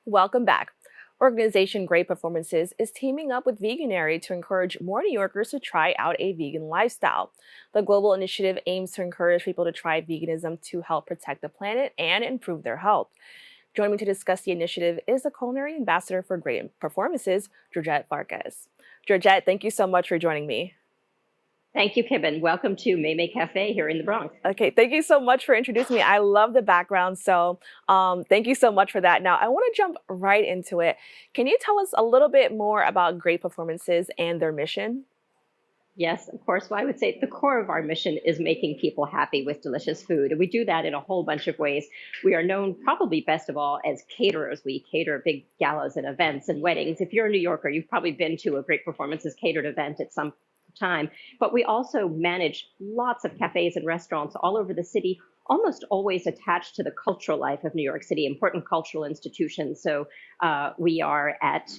Welcome back. Organization Great Performances is teaming up with Veganuary to encourage more New Yorkers to try out a vegan lifestyle. The global initiative aims to encourage people to try veganism to help protect the planet and improve their health. Joining me to discuss the initiative is the Culinary Ambassador for Great Performances, Georgette Farkas. Georgette, thank you so much for joining me. Thank you, Kibin. Welcome to Mae Mae Café here in the Bronx. Okay, thank you so much for introducing me. I love the background, so thank you so much for that. Now, I want to jump right into it. Can you tell us a little bit more about Great Performances and their mission? Yes, of course. Well, I would say the core of our mission is making people happy with delicious food. And we do that in a whole bunch of ways. We are known probably best of all as caterers. We cater big galas and events and weddings. If you're a New Yorker, you've probably been to a Great Performances catered event at some time. But we also manage lots of cafes and restaurants all over the city, almost always attached to the cultural life of New York City, important cultural institutions. So we are at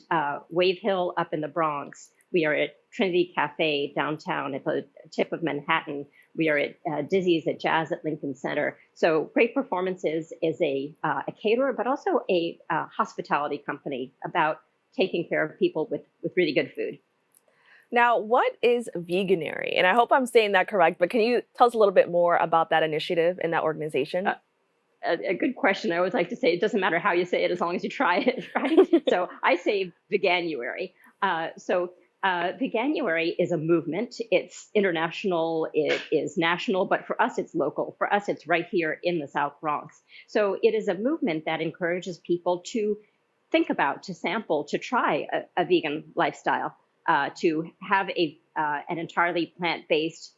Wave Hill up in the Bronx. We are at Trinity Cafe downtown at the tip of Manhattan. We are at Dizzy's at Jazz at Lincoln Center. So Great Performances is a caterer, but also a hospitality company about taking care of people with really good food. Now, what is Veganuary? And I hope I'm saying that correct, but can you tell us a little bit more about that initiative and that organization? A good question. I always like to say it doesn't matter how you say it as long as you try it, right? So I say Veganuary. Veganuary is a movement. It's international, it is national, but for us, it's local. For us, it's right here in the South Bronx. So it is a movement that encourages people to think about, to sample, to try a vegan lifestyle, to have an entirely plant-based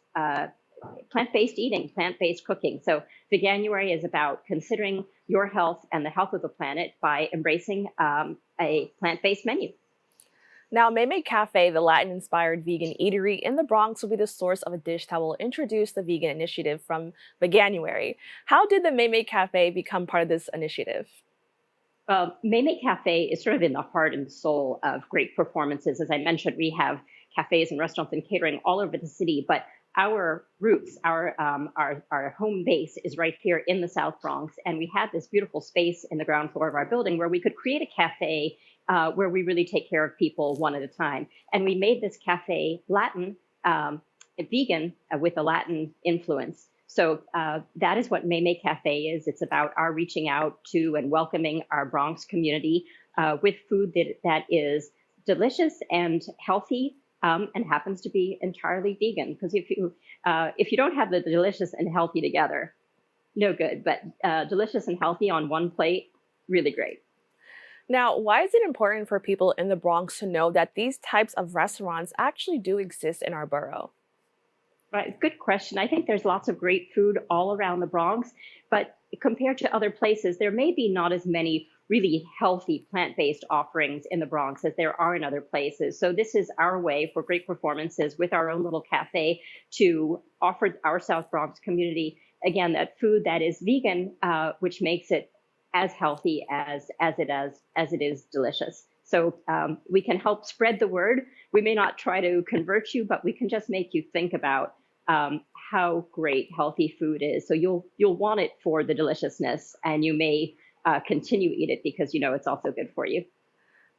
eating, plant-based cooking. So Veganuary is about considering your health and the health of the planet by embracing a plant-based menu. Now, Mae Mae Café, the Latin-inspired vegan eatery in the Bronx, will be the source of a dish that will introduce the vegan initiative from Veganuary. How did the Mae Mae Café become part of this initiative? Mae Mae Café is sort of in the heart and soul of Great Performances. As I mentioned, we have cafes and restaurants and catering all over the city, but our roots, our home base is right here in the South Bronx. And we had this beautiful space in the ground floor of our building where we could create a cafe where we really take care of people one at a time. And we made this cafe Latin, vegan with a Latin influence. So that is what Mae Mae Café is. It's about our reaching out to and welcoming our Bronx community with food that is delicious and healthy and happens to be entirely vegan. Because if you don't have the delicious and healthy together, no good. But delicious and healthy on one plate, really great. Now, why is it important for people in the Bronx to know that these types of restaurants actually do exist in our borough? Right, good question. I think there's lots of great food all around the Bronx, but compared to other places, there may be not as many really healthy plant-based offerings in the Bronx as there are in other places. So this is our way for Great Performances with our own little cafe to offer our South Bronx community, again, that food that is vegan, which makes it as healthy as it is delicious. So we can help spread the word. We may not try to convert you, but we can just make you think about how great healthy food is. So you'll want it for the deliciousness, and you may continue to eat it because you know it's also good for you.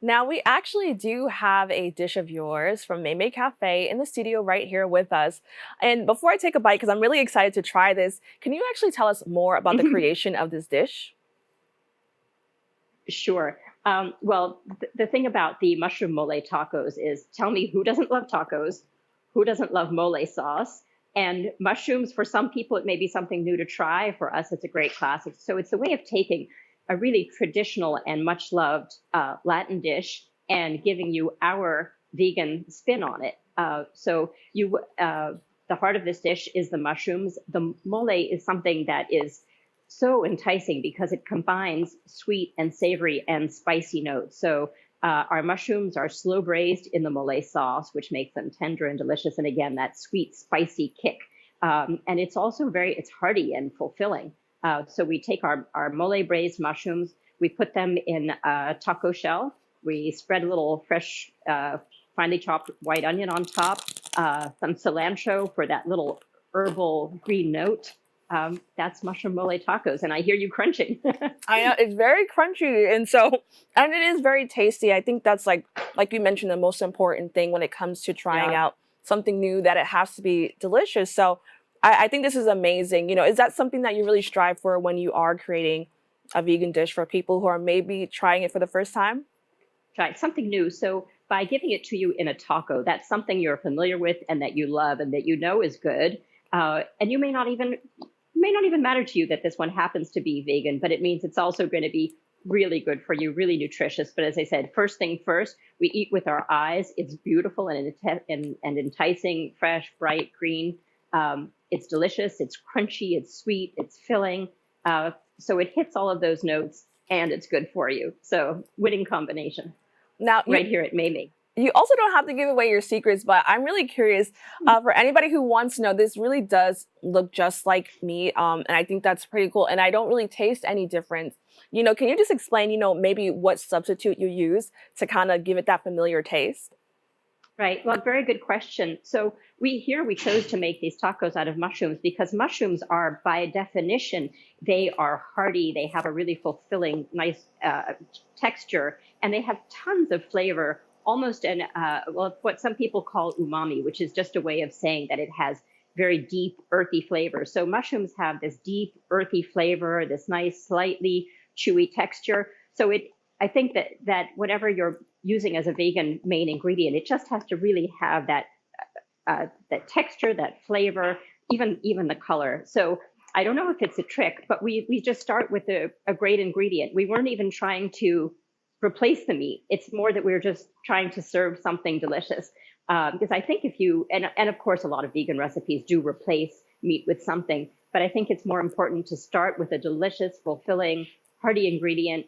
Now, we actually do have a dish of yours from Mae Mae Café in the studio right here with us. And before I take a bite, because I'm really excited to try this, can you actually tell us more about the creation of this dish? Sure. Well, the thing about the mushroom mole tacos is, tell me who doesn't love tacos, who doesn't love mole sauce, and mushrooms. For some people, it may be something new to try. For us, it's a great classic. So it's a way of taking a really traditional and much loved Latin dish and giving you our vegan spin on it. The heart of this dish is the mushrooms. The mole is something that is so enticing because it combines sweet and savory and spicy notes. So our mushrooms are slow braised in the mole sauce, which makes them tender and delicious. And again, that sweet, spicy kick. And it's also it's hearty and fulfilling. So we take our mole braised mushrooms, we put them in a taco shell. We spread a little fresh, finely chopped white onion on top, some cilantro for that little herbal green note. that's mushroom mole tacos. And I hear you crunching. I know it's very crunchy, and it is very tasty. I think that's like you mentioned, the most important thing when it comes to trying Yeah. out something new, that it has to be delicious. So I think this is amazing. Is that something that you really strive for when you are creating a vegan dish for people who are maybe trying it for the first time? Try something new. So by giving it to you in a taco, that's something you're familiar with and that you love and that you know is good. And you may not even matter to you that this one happens to be vegan, but it means it's also going to be really good for you, really nutritious. But as I said, first thing first, we eat with our eyes. It's beautiful and enticing, fresh, bright, green. It's delicious. It's crunchy. It's sweet. It's filling. So it hits all of those notes, and it's good for you. So winning combination Now, right here at Mae Mae. you also don't have to give away your secrets, but I'm really curious, for anybody who wants to know, this really does look just like meat, and I think that's pretty cool. And I don't really taste any difference. Can you just explain, maybe what substitute you use to kind of give it that familiar taste? Right. Well, very good question. So we chose to make these tacos out of mushrooms because mushrooms are, by definition, they are hearty. They have a really fulfilling, nice texture, and they have tons of flavor. Almost what some people call umami, which is just a way of saying that it has very deep, earthy flavor. So mushrooms have this deep, earthy flavor, this nice, slightly chewy texture. So I think that whatever you're using as a vegan main ingredient, it just has to really have that texture, that flavor, even the color. So I don't know if it's a trick, but we just start with a great ingredient. We weren't even trying to replace the meat. It's more that we're just trying to serve something delicious. Because I think if you, and of course, a lot of vegan recipes do replace meat with something, but I think it's more important to start with a delicious, fulfilling, hearty ingredient.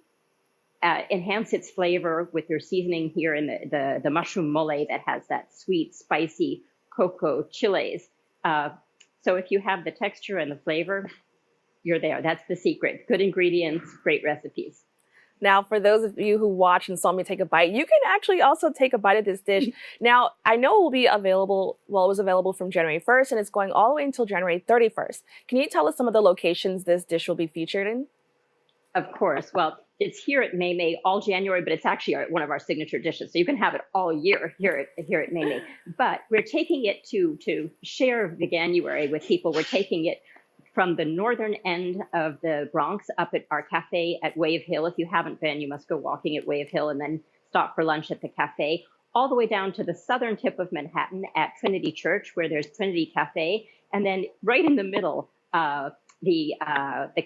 Enhance its flavor with your seasoning here in the mushroom mole that has that sweet, spicy cocoa chiles. So if you have the texture and the flavor, you're there. That's the secret. Good ingredients, great recipes. Now, for those of you who watch and saw me take a bite, you can actually also take a bite of this dish. Now, I know it will be available, well, it was available from January 1st, and it's going all the way until January 31st. Can you tell us some of the locations this dish will be featured in? Of course. Well, it's here at Mae Mae all January, but it's actually one of our signature dishes. So you can have it all year here at Mae Mae. But we're taking it to share Veganuary with people. We're taking it from the northern end of the Bronx up at our cafe at Wave Hill. If you haven't been, you must go walking at Wave Hill and then stop for lunch at the cafe, all the way down to the southern tip of Manhattan at Trinity Church, where there's Trinity Cafe. And then right in the middle, the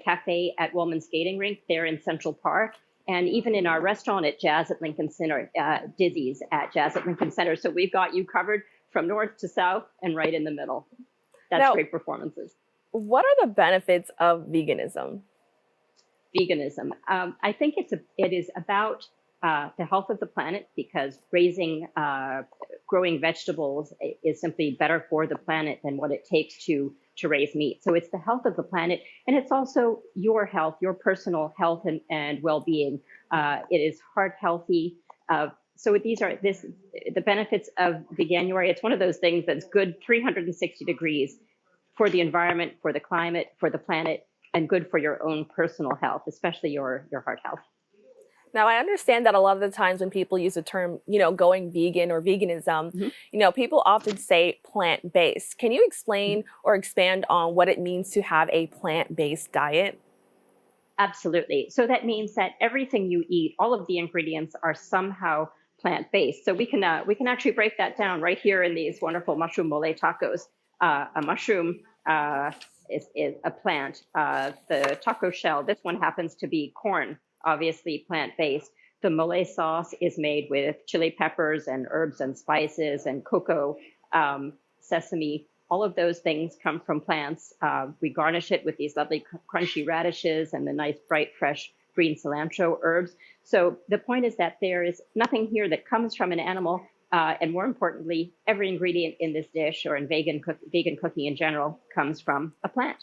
cafe at Woolman Skating Rink there in Central Park, and even in our restaurant at Jazz at Lincoln Center, Dizzy's at Jazz at Lincoln Center. So we've got you covered from north to south and right in the middle. That's Now, great performances. what are the benefits of veganism? Veganism. I think it is about the health of the planet, because growing vegetables is simply better for the planet than what it takes to raise meat. So it's the health of the planet, and it's also your health, your personal health and well-being. It is heart healthy. So the benefits of Veganuary. It's one of those things that's good 360 degrees for the environment, for the climate, for the planet, and good for your own personal health, especially your heart health. Now, I understand that a lot of the times when people use the term, going vegan or veganism, Mm-hmm. people often say plant-based. Can you explain or expand on what it means to have a plant-based diet? Absolutely. So that means that everything you eat, all of the ingredients are somehow plant-based. So we can actually break that down right here in these wonderful mushroom mole tacos. A mushroom is a plant. The taco shell, this one happens to be corn, obviously plant-based. The mole sauce is made with chili peppers and herbs and spices and cocoa, sesame. All of those things come from plants. We garnish it with these lovely crunchy radishes and the nice bright fresh green cilantro herbs. So the point is that there is nothing here that comes from an animal. And more importantly, every ingredient in this dish or in vegan cooking in general comes from a plant.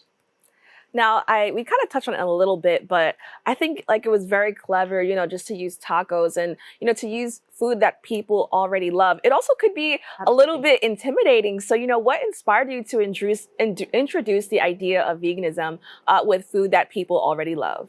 Now, we kind of touched on it a little bit, but I think like it was very clever, just to use tacos and to use food that people already love. It also could be a little Absolutely. bit intimidating. So, what inspired you to introduce the idea of veganism with food that people already love?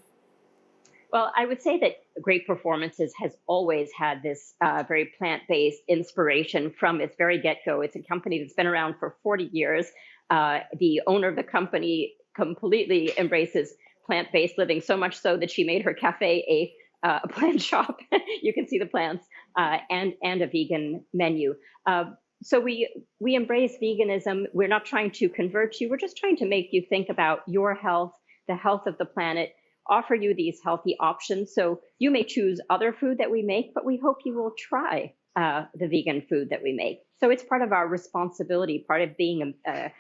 Well, I would say that Great Performances has always had this very plant based inspiration from its very get go. It's a company that's been around for 40 years. The owner of the company completely embraces plant based living, so much so that she made her cafe a plant shop. You can see the plants and a vegan menu. So we embrace veganism. We're not trying to convert you. We're just trying to make you think about your health, the health of the planet, offer you these healthy options. So you may choose other food that we make, but we hope you will try the vegan food that we make. So it's part of our responsibility, part of being a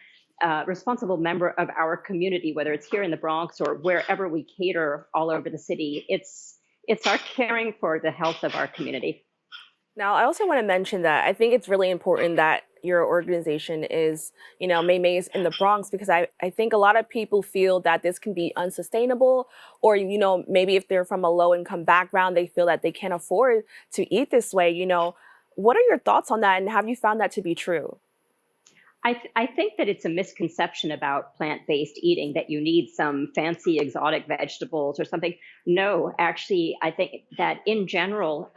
responsible member of our community, whether it's here in the Bronx or wherever we cater all over the city. It's our caring for the health of our community. Now, I also want to mention that I think it's really important that your organization is, Mae Mae's in the Bronx because I think a lot of people feel that this can be unsustainable or, maybe if they're from a low income background, they feel that they can't afford to eat this way, What are your thoughts on that and have you found that to be true? I think that it's a misconception about plant based eating that you need some fancy exotic vegetables or something. No, actually, I think that in general,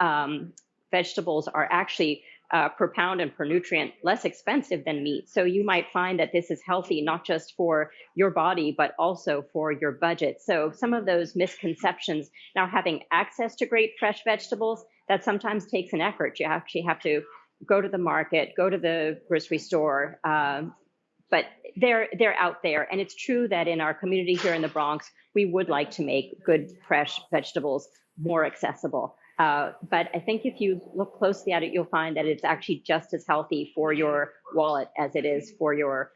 vegetables are actually per pound and per nutrient less expensive than meat. So you might find that this is healthy not just for your body, but also for your budget. So some of those misconceptions, now having access to great fresh vegetables, that sometimes takes an effort. You actually have to go to the market, go to the grocery store. But they're out there, and it's true that in our community here in the Bronx, we would like to make good fresh vegetables more accessible. But I think if you look closely at it, you'll find that it's actually just as healthy for your wallet as it is for your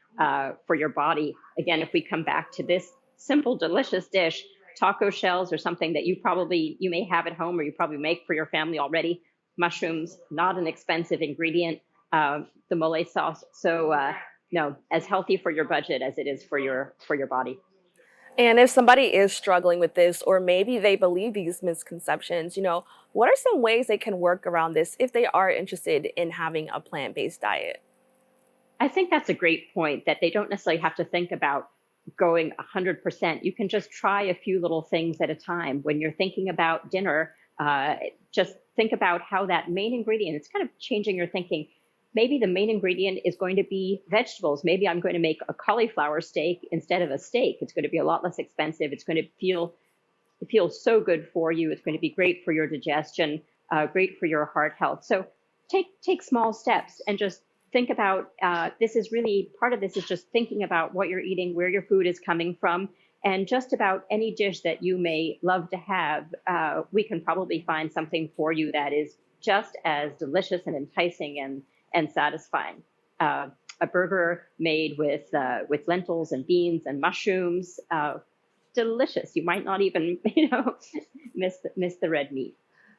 body. Again, if we come back to this simple, delicious dish, taco shells or something that you may have at home or you probably make for your family already. Mushrooms, not an expensive ingredient. The mole sauce, so no, as healthy for your budget as it is for your body. And if somebody is struggling with this, or maybe they believe these misconceptions, what are some ways they can work around this if they are interested in having a plant based diet? I think that's a great point that they don't necessarily have to think about going 100%. You can just try a few little things at a time. When you're thinking about dinner, just think about how that main ingredient, it's kind of changing your thinking. Maybe the main ingredient is going to be vegetables. Maybe I'm going to make a cauliflower steak instead of a steak. It's going to be a lot less expensive. It's going to feel so good for you. It's going to be great for your digestion, great for your heart health. So take small steps and just think about this is really part of this is just thinking about what you're eating, where your food is coming from, and just about any dish that you may love to have. We can probably find something for you that is just as delicious and enticing and satisfying. A burger made with lentils and beans and mushrooms, delicious. You might not even miss the red meat.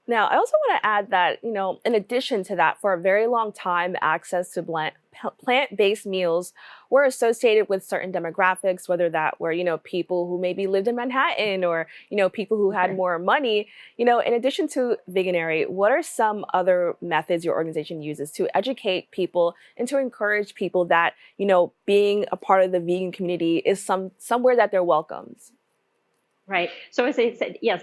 Now, I also want to add that, in addition to that, for a very long time, access to plant-based meals were associated with certain demographics, whether that were, people who maybe lived in Manhattan or, people who had Okay. more money. In addition to Veganary, what are some other methods your organization uses to educate people and to encourage people that, being a part of the vegan community is somewhere that they're welcomed? Right. So as I said, yes,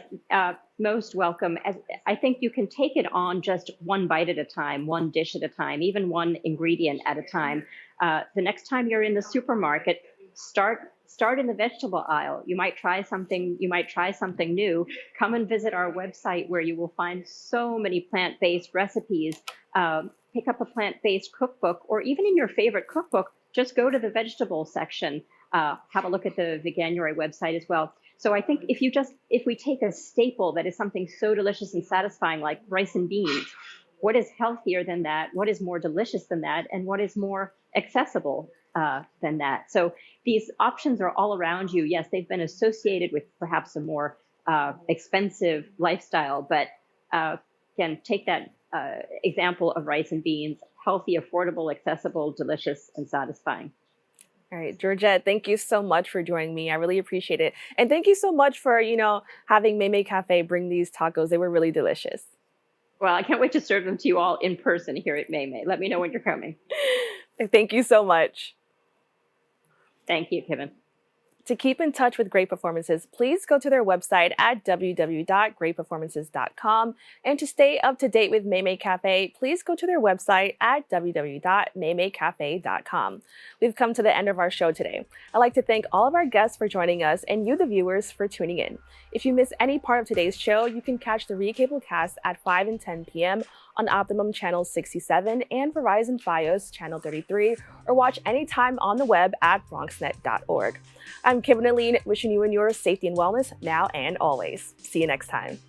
most welcome. As I think you can take it on just one bite at a time, one dish at a time, even one ingredient at a time. The next time you're in the supermarket, start in the vegetable aisle. You might try something. You might try something new. Come and visit our website where you will find so many plant-based recipes. Pick up a plant-based cookbook, or even in your favorite cookbook, just go to the vegetable section. Have a look at the Veganuary website as well. So I think if we take a staple that is something so delicious and satisfying like rice and beans, what is healthier than that? What is more delicious than that? And what is more accessible than that? So these options are all around you. Yes, they've been associated with perhaps a more expensive lifestyle, but again, take that example of rice and beans, healthy, affordable, accessible, delicious, and satisfying. All right, Georgette, thank you so much for joining me. I really appreciate it. And thank you so much for, having Mae Mae Cafe bring these tacos. They were really delicious. Well, I can't wait to serve them to you all in person here at Mae Mae. Let me know when you're coming. Thank you so much. Thank you, Kibin. To keep in touch with Great Performances, please go to their website at www.greatperformances.com. And to stay up to date with Mae Mae Café, please go to their website at www.maemaecafe.com. We've come to the end of our show today. I'd like to thank all of our guests for joining us and you, the viewers, for tuning in. If you missed any part of today's show, you can catch the recable cast at 5 and 10 p.m. on Optimum Channel 67 and Verizon Fios Channel 33, or watch anytime on the web at bronxnet.org. I'm Kibin Alleyen, wishing you and yours safety and wellness now and always. See you next time.